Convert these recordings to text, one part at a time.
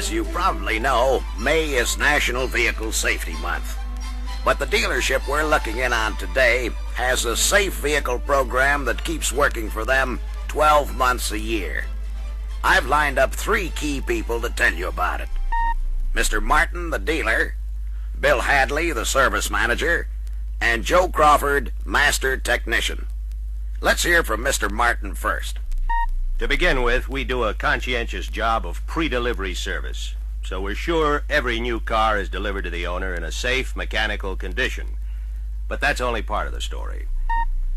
As you probably know, May is National Vehicle Safety Month. But the dealership we're looking in on today has a safe vehicle program that keeps working for them 12 months a year. I've lined up 3 key people to tell you about it. Mr. Martin, the dealer, Bill Hadley, the service manager, and Joe Crawford, master technician. Let's hear from Mr. Martin first. To begin with, we do a conscientious job of pre-delivery service, so we're sure every new car is delivered to the owner in a safe mechanical condition. But that's only part of the story.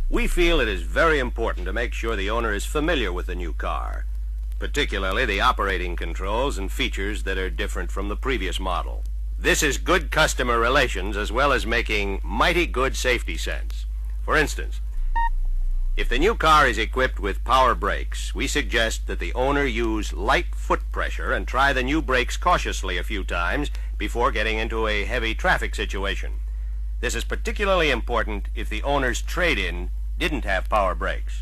We feel it is very important to make sure the owner is familiar with the new car, particularly the operating controls and features that are different from the previous model. This is good customer relations as well as making mighty good safety sense. For instance, if the new car is equipped with power brakes, we suggest that the owner use light foot pressure and try the new brakes cautiously a few times before getting into a heavy traffic situation. This is particularly important if the owner's trade-in didn't have power brakes.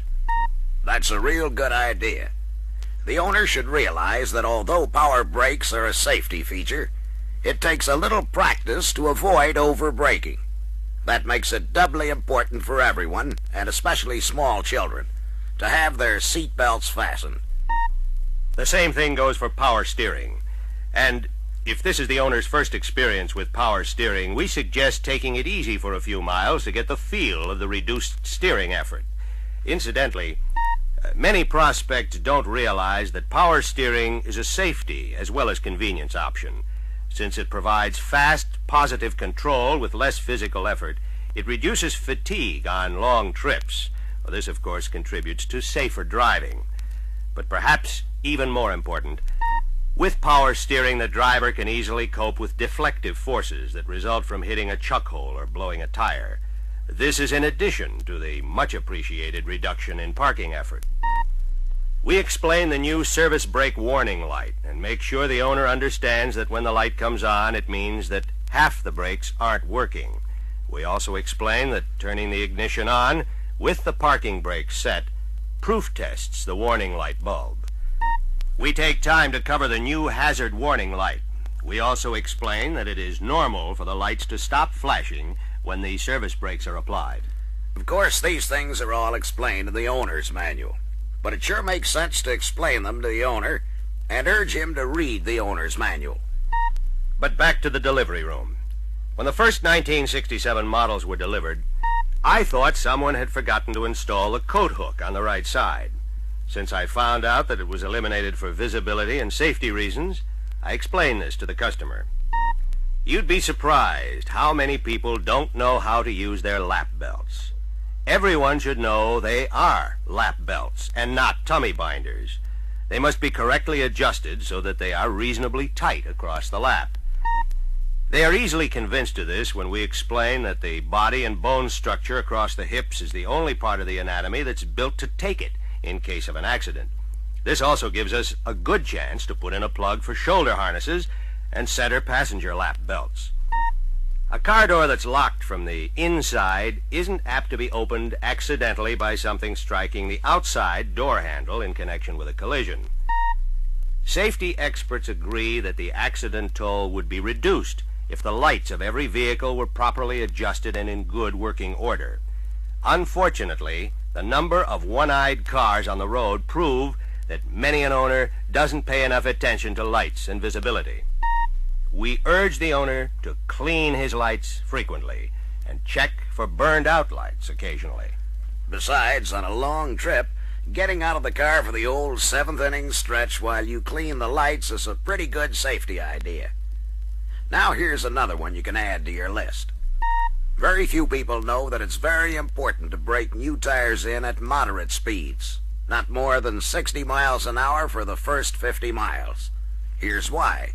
That's a real good idea. The owner should realize that although power brakes are a safety feature, it takes a little practice to avoid over-braking. That makes it doubly important for everyone, and especially small children, to have their seat belts fastened. The same thing goes for power steering. And if this is the owner's first experience with power steering, we suggest taking it easy for a few miles to get the feel of the reduced steering effort. Incidentally, many prospects don't realize that power steering is a safety as well as convenience option. Since it provides fast, positive control with less physical effort, it reduces fatigue on long trips. Well, this, of course, contributes to safer driving. But perhaps even more important, with power steering, the driver can easily cope with deflective forces that result from hitting a chuck hole or blowing a tire. This is in addition to the much appreciated reduction in parking effort. We explain the new service brake warning light and make sure the owner understands that when the light comes on, it means that half the brakes aren't working. We also explain that turning the ignition on with the parking brake set proof tests the warning light bulb. We take time to cover the new hazard warning light. We also explain that it is normal for the lights to stop flashing when the service brakes are applied. Of course, these things are all explained in the owner's manual. But it sure makes sense to explain them to the owner and urge him to read the owner's manual. But back to the delivery room. When the first 1967 models were delivered, I thought someone had forgotten to install the coat hook on the right side. Since I found out that it was eliminated for visibility and safety reasons, I explained this to the customer. You'd be surprised how many people don't know how to use their lap belts. Everyone should know they are lap belts and not tummy binders. They must be correctly adjusted so that they are reasonably tight across the lap. They are easily convinced of this when we explain that the body and bone structure across the hips is the only part of the anatomy that's built to take it in case of an accident. This also gives us a good chance to put in a plug for shoulder harnesses and center passenger lap belts. A car door that's locked from the inside isn't apt to be opened accidentally by something striking the outside door handle in connection with a collision. Safety experts agree that the accident toll would be reduced if the lights of every vehicle were properly adjusted and in good working order. Unfortunately, the number of one-eyed cars on the road prove that many an owner doesn't pay enough attention to lights and visibility. We urge the owner to clean his lights frequently and check for burned-out lights occasionally. Besides, on a long trip, getting out of the car for the old 7th-inning stretch while you clean the lights is a pretty good safety idea. Now here's another one you can add to your list. Very few people know that it's very important to break new tires in at moderate speeds, not more than 60 miles an hour for the first 50 miles. Here's why.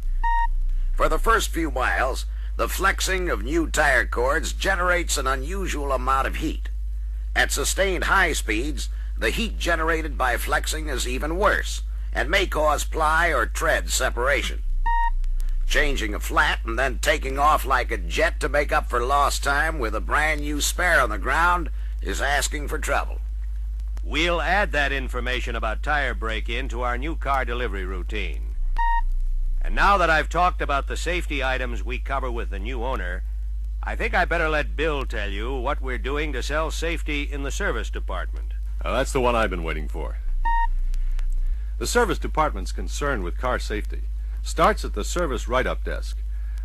For the first few miles, the flexing of new tire cords generates an unusual amount of heat. At sustained high speeds, the heat generated by flexing is even worse and may cause ply or tread separation. Changing a flat and then taking off like a jet to make up for lost time with a brand new spare on the ground is asking for trouble. We'll add that information about tire break-in to our new car delivery routine. And now that I've talked about the safety items we cover with the new owner, I think I better let Bill tell you what we're doing to sell safety in the service department. That's the one I've been waiting for. The service department's concern with car safety starts at the service write-up desk.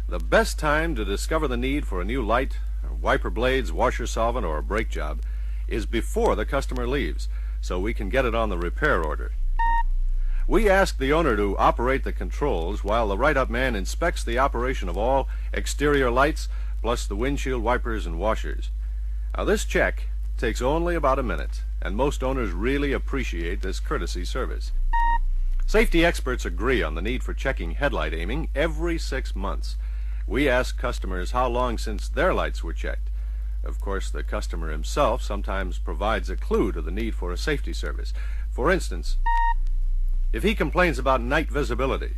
The best time to discover the need for a new light, wiper blades, washer solvent, or a brake job is before the customer leaves, so we can get it on the repair order. We ask the owner to operate the controls while the write-up man inspects the operation of all exterior lights, plus the windshield wipers and washers. Now, this check takes only about a minute, and most owners really appreciate this courtesy service. Safety experts agree on the need for checking headlight aiming every 6 months. We ask customers how long since their lights were checked. Of course, the customer himself sometimes provides a clue to the need for a safety service. For instance, if he complains about night visibility,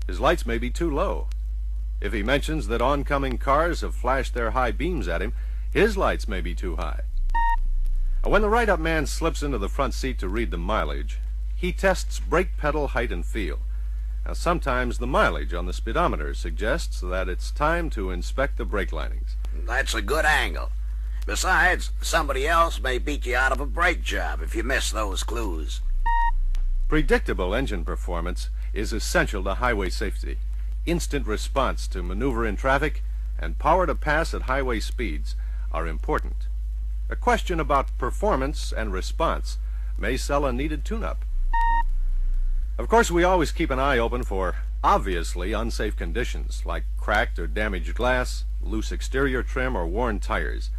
his lights may be too low. If he mentions that oncoming cars have flashed their high beams at him, his lights may be too high. When the write-up man slips into the front seat to read the mileage, he tests brake pedal height and feel. Now, sometimes the mileage on the speedometer suggests that it's time to inspect the brake linings. That's a good angle. Besides, somebody else may beat you out of a brake job if you miss those clues. Predictable engine performance is essential to highway safety. Instant response to maneuver in traffic and power to pass at highway speeds are important. A question about performance and response may sell a needed tune-up. Of course, we always keep an eye open for obviously unsafe conditions like cracked or damaged glass, loose exterior trim, or worn tires.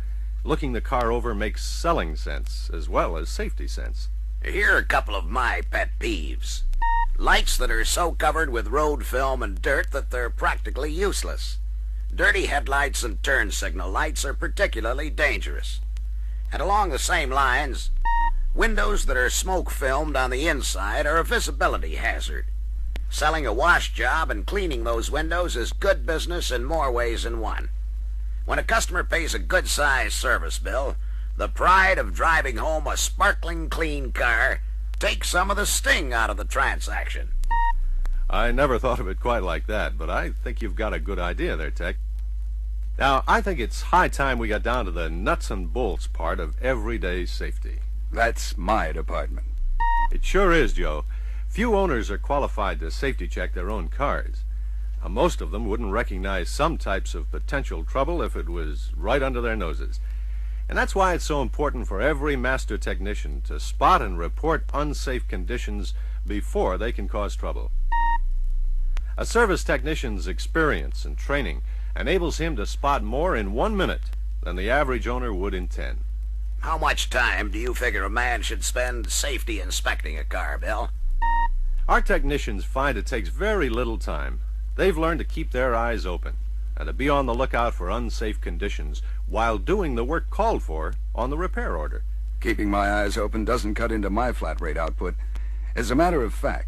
Looking the car over makes selling sense as well as safety sense. Here are a couple of my pet peeves. Lights that are so covered with road film and dirt that they're practically useless. Dirty headlights and turn signal lights are particularly dangerous. And along the same lines, windows that are smoke filmed on the inside are a visibility hazard. Selling a wash job and cleaning those windows is good business in more ways than one. When a customer pays a good-sized service bill, the pride of driving home a sparkling clean car takes some of the sting out of the transaction. I never thought of it quite like that, but I think you've got a good idea there, Tech. Now, I think it's high time we got down to the nuts and bolts part of everyday safety. That's my department. It sure is, Joe. Few owners are qualified to safety check their own cars. Now, most of them wouldn't recognize some types of potential trouble if it was right under their noses. And that's why it's so important for every master technician to spot and report unsafe conditions before they can cause trouble. A service technician's experience and training enables him to spot more in 1 minute than the average owner would in 10. How much time do you figure a man should spend safety inspecting a car, Bill? Our technicians find it takes very little time. They've learned to keep their eyes open and to be on the lookout for unsafe conditions while doing the work called for on the repair order. Keeping my eyes open doesn't cut into my flat rate output. As a matter of fact,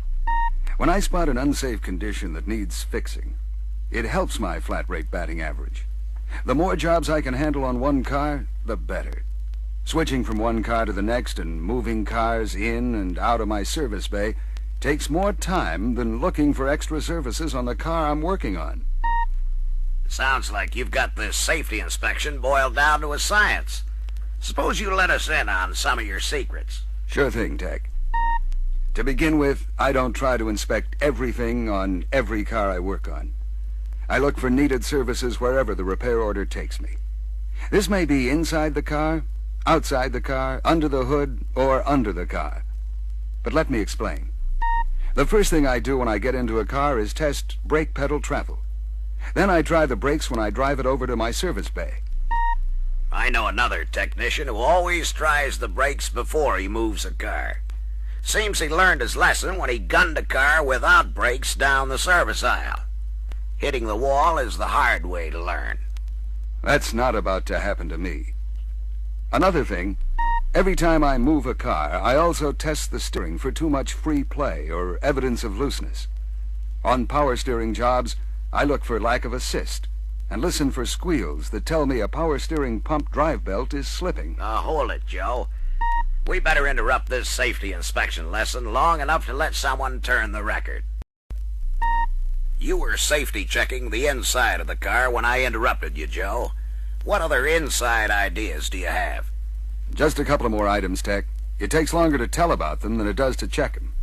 when I spot an unsafe condition that needs fixing, it helps my flat rate batting average. The more jobs I can handle on one car, the better. Switching from one car to the next and moving cars in and out of my service bay takes more time than looking for extra services on the car I'm working on. Sounds like you've got this safety inspection boiled down to a science. Suppose you let us in on some of your secrets. Sure thing, Tech. To begin with, I don't try to inspect everything on every car I work on. I look for needed services wherever the repair order takes me. This may be inside the car, outside the car, under the hood, or under the car. But let me explain. The first thing I do when I get into a car is test brake pedal travel. Then I try the brakes when I drive it over to my service bay. I know another technician who always tries the brakes before he moves a car. Seems he learned his lesson when he gunned a car without brakes down the service aisle. Hitting the wall is the hard way to learn. That's not about to happen to me. Another thing, every time I move a car, I also test the steering for too much free play or evidence of looseness. On power steering jobs, I look for lack of assist and listen for squeals that tell me a power steering pump drive belt is slipping. Now hold it, Joe. We better interrupt this safety inspection lesson long enough to let someone turn the record. You were safety checking the inside of the car when I interrupted you, Joe. What other inside ideas do you have? Just a couple of more items, Tech. It takes longer to tell about them than it does to check them.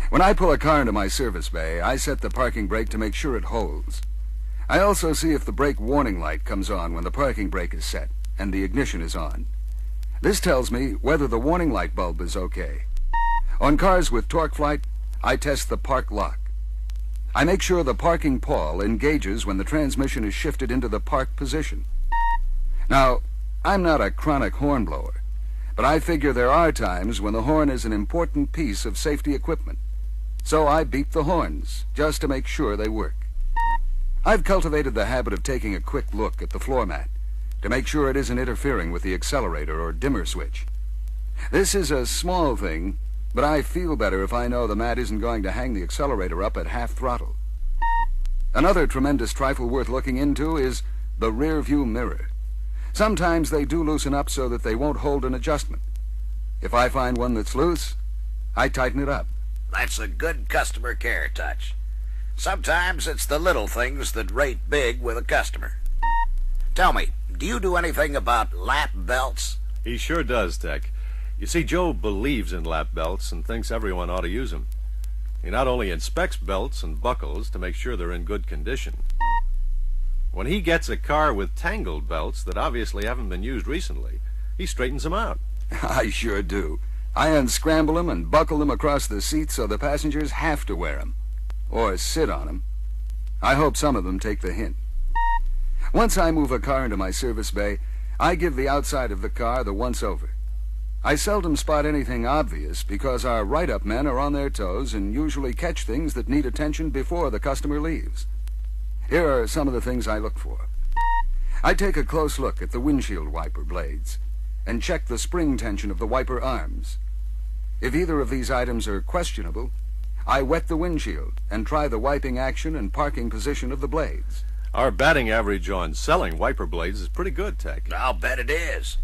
When I pull a car into my service bay, I set the parking brake to make sure it holds. I also see if the brake warning light comes on when the parking brake is set and the ignition is on. This tells me whether the warning light bulb is okay. On cars with torque flight, I test the park lock. I make sure the parking pawl engages when the transmission is shifted into the park position. Now, I'm not a chronic horn blower, but I figure there are times when the horn is an important piece of safety equipment. So I beep the horns, just to make sure they work. I've cultivated the habit of taking a quick look at the floor mat to make sure it isn't interfering with the accelerator or dimmer switch. This is a small thing, but I feel better if I know the mat isn't going to hang the accelerator up at half throttle. Another tremendous trifle worth looking into is the rear view mirror. Sometimes they do loosen up so that they won't hold an adjustment. If I find one that's loose, I tighten it up. That's a good customer care touch. Sometimes it's the little things that rate big with a customer. Tell me, do you do anything about lap belts? He sure does, Tech. You see, Joe believes in lap belts and thinks everyone ought to use them. He not only inspects belts and buckles to make sure they're in good condition. When he gets a car with tangled belts that obviously haven't been used recently, he straightens them out. I sure do. I unscramble them and buckle them across the seat so the passengers have to wear them. Or sit on them. I hope some of them take the hint. Once I move a car into my service bay, I give the outside of the car the once-over. I seldom spot anything obvious because our write-up men are on their toes and usually catch things that need attention before the customer leaves. Here are some of the things I look for. I take a close look at the windshield wiper blades and check the spring tension of the wiper arms. If either of these items are questionable, I wet the windshield and try the wiping action and parking position of the blades. Our batting average on selling wiper blades is pretty good, Tech. I'll bet it is.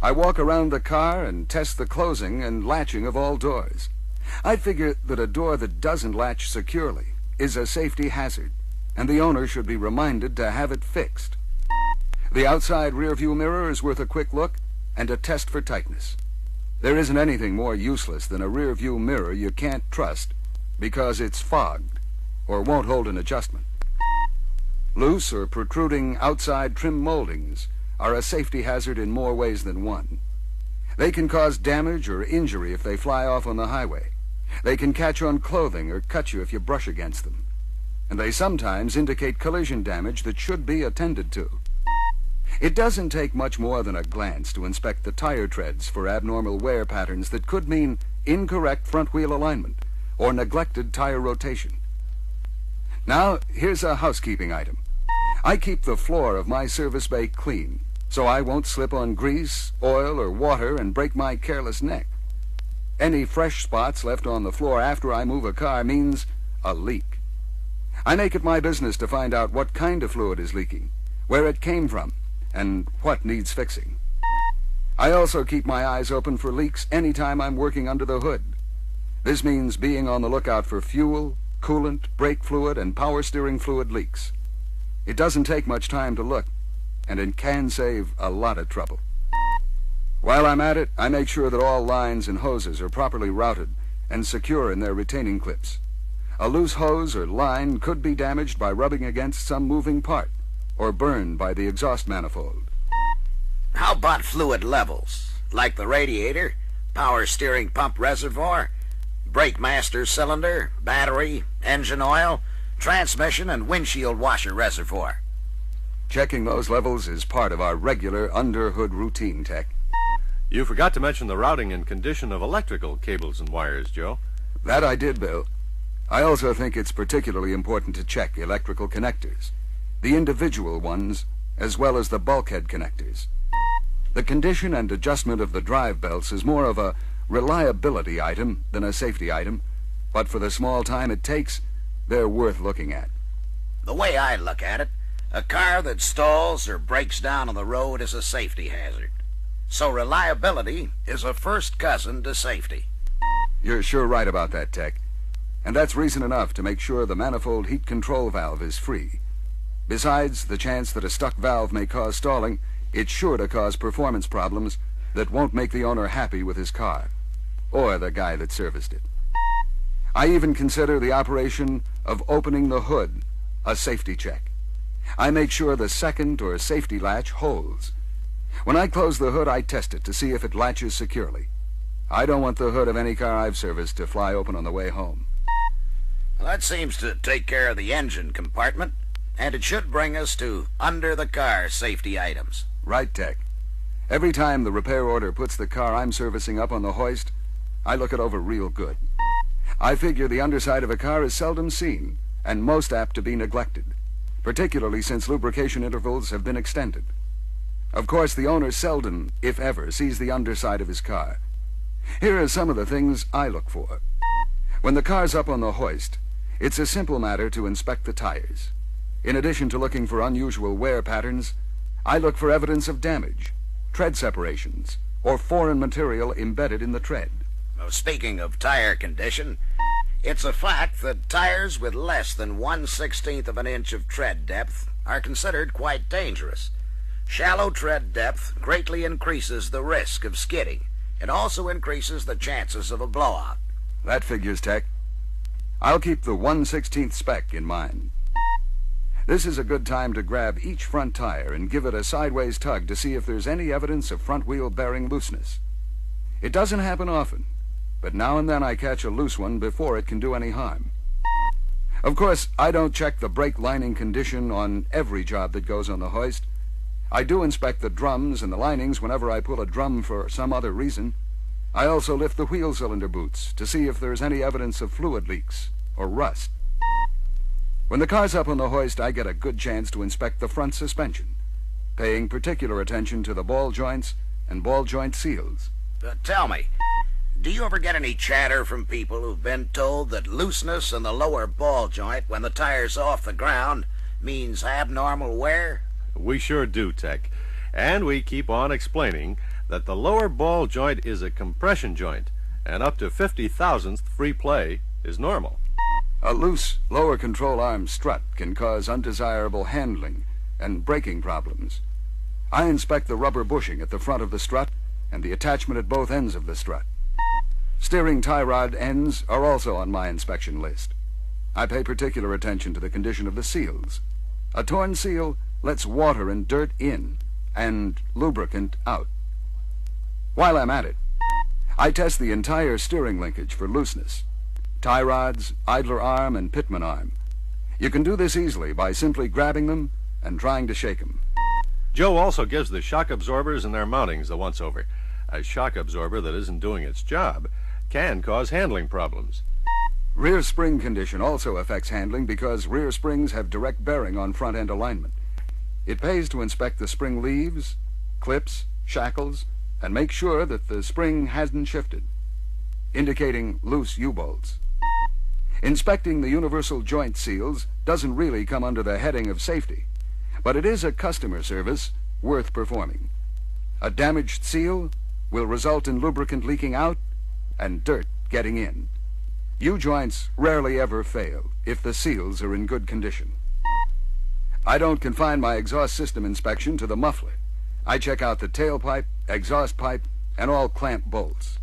I walk around the car and test the closing and latching of all doors. I figure that a door that doesn't latch securely is a safety hazard, and the owner should be reminded to have it fixed. The outside rearview mirror is worth a quick look and a test for tightness. There isn't anything more useless than a rearview mirror you can't trust because it's fogged or won't hold an adjustment. Loose or protruding outside trim moldings are a safety hazard in more ways than one. They can cause damage or injury if they fly off on the highway. They can catch on clothing or cut you if you brush against them. And they sometimes indicate collision damage that should be attended to. It doesn't take much more than a glance to inspect the tire treads for abnormal wear patterns that could mean incorrect front wheel alignment or neglected tire rotation. Now, here's a housekeeping item. I keep the floor of my service bay clean, so I won't slip on grease, oil, or water and break my careless neck. Any fresh spots left on the floor after I move a car means a leak. I make it my business to find out what kind of fluid is leaking, where it came from, and what needs fixing. I also keep my eyes open for leaks anytime I'm working under the hood. This means being on the lookout for fuel, coolant, brake fluid, and power steering fluid leaks. It doesn't take much time to look, and it can save a lot of trouble. While I'm at it, I make sure that all lines and hoses are properly routed and secure in their retaining clips. A loose hose or line could be damaged by rubbing against some moving part or burned by the exhaust manifold. How about fluid levels, like the radiator, power steering pump reservoir, brake master cylinder, battery, engine oil, transmission, and windshield washer reservoir? Checking those levels is part of our regular under-hood routine, Tech. You forgot to mention the routing and condition of electrical cables and wires, Joe. That I did, Bill. I also think it's particularly important to check electrical connectors, the individual ones, as well as the bulkhead connectors. The condition and adjustment of the drive belts is more of a reliability item than a safety item, but for the small time it takes, they're worth looking at. The way I look at it, a car that stalls or breaks down on the road is a safety hazard. So reliability is a first cousin to safety. You're sure right about that, Tech. and that's reason enough to make sure the manifold heat control valve is free. Besides the chance that a stuck valve may cause stalling, it's sure to cause performance problems that won't make the owner happy with his car, or the guy that serviced it. I even consider the operation of opening the hood a safety check. I make sure the second or safety latch holds. When I close the hood, I test it to see if it latches securely. I don't want the hood of any car I've serviced to fly open on the way home. Well, that seems to take care of the engine compartment, and it should bring us to under-the-car safety items. Right, Tech. Every time the repair order puts the car I'm servicing up on the hoist, I look it over real good. I figure the underside of a car is seldom seen and most apt to be neglected, particularly since lubrication intervals have been extended. Of course, the owner seldom, if ever, sees the underside of his car. Here are some of the things I look for. When the car's up on the hoist, it's a simple matter to inspect the tires. In addition to looking for unusual wear patterns, I look for evidence of damage, tread separations, or foreign material embedded in the tread. Well, speaking of tire condition, it's a fact that tires with less than 1/16 of an inch of tread depth are considered quite dangerous. Shallow tread depth greatly increases the risk of skidding. It also increases the chances of a blowout. That figures, Tech. I'll keep the 1/16 spec in mind. This is a good time to grab each front tire and give it a sideways tug to see if there's any evidence of front wheel bearing looseness. It doesn't happen often, but now and then I catch a loose one before it can do any harm. Of course, I don't check the brake lining condition on every job that goes on the hoist. I do inspect the drums and the linings whenever I pull a drum for some other reason. I also lift the wheel cylinder boots to see if there's any evidence of fluid leaks or rust. When the car's up on the hoist, I get a good chance to inspect the front suspension, paying particular attention to the ball joints and ball joint seals. Tell me, do you ever get any chatter from people who've been told that looseness in the lower ball joint when the tire's off the ground means abnormal wear? We sure do, Tech. And we keep on explaining that the lower ball joint is a compression joint, and up to 50,000th free play is normal. A loose lower control arm strut can cause undesirable handling and braking problems. I inspect the rubber bushing at the front of the strut and the attachment at both ends of the strut. Steering tie rod ends are also on my inspection list. I pay particular attention to the condition of the seals. A torn seal lets water and dirt in and lubricant out. While I'm at it, I test the entire steering linkage for looseness. Tie rods, idler arm, and pitman arm. You can do this easily by simply grabbing them and trying to shake them. Joe also gives the shock absorbers and their mountings the once-over. A shock absorber that isn't doing its job can cause handling problems. Rear spring condition also affects handling because rear springs have direct bearing on front-end alignment. It pays to inspect the spring leaves, clips, shackles, and make sure that the spring hasn't shifted, indicating loose U-bolts. Inspecting the universal joint seals doesn't really come under the heading of safety, but it is a customer service worth performing. A damaged seal will result in lubricant leaking out and dirt getting in. U-joints rarely ever fail if the seals are in good condition. I don't confine my exhaust system inspection to the muffler. I check out the tailpipe, exhaust pipe, and all clamp bolts.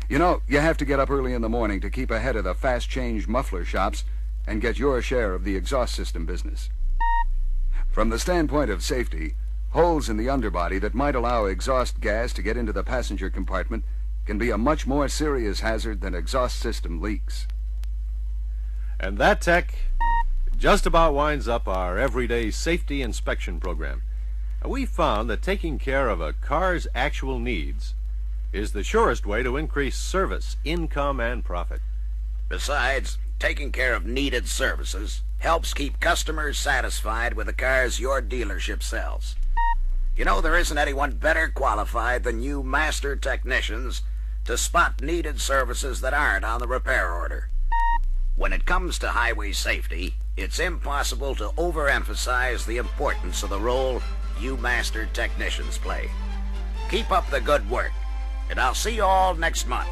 You know, you have to get up early in the morning to keep ahead of the fast-change muffler shops and get your share of the exhaust system business. From the standpoint of safety, holes in the underbody that might allow exhaust gas to get into the passenger compartment can be a much more serious hazard than exhaust system leaks. And that, Tech, just about winds up our everyday safety inspection program. We found that taking care of a car's actual needs is the surest way to increase service, income, and profit. Besides, taking care of needed services helps keep customers satisfied with the cars your dealership sells. You know, there isn't anyone better qualified than you master technicians to spot needed services that aren't on the repair order. When it comes to highway safety, it's impossible to overemphasize the importance of the role you master technicians play. Keep up the good work, and I'll see you all next month.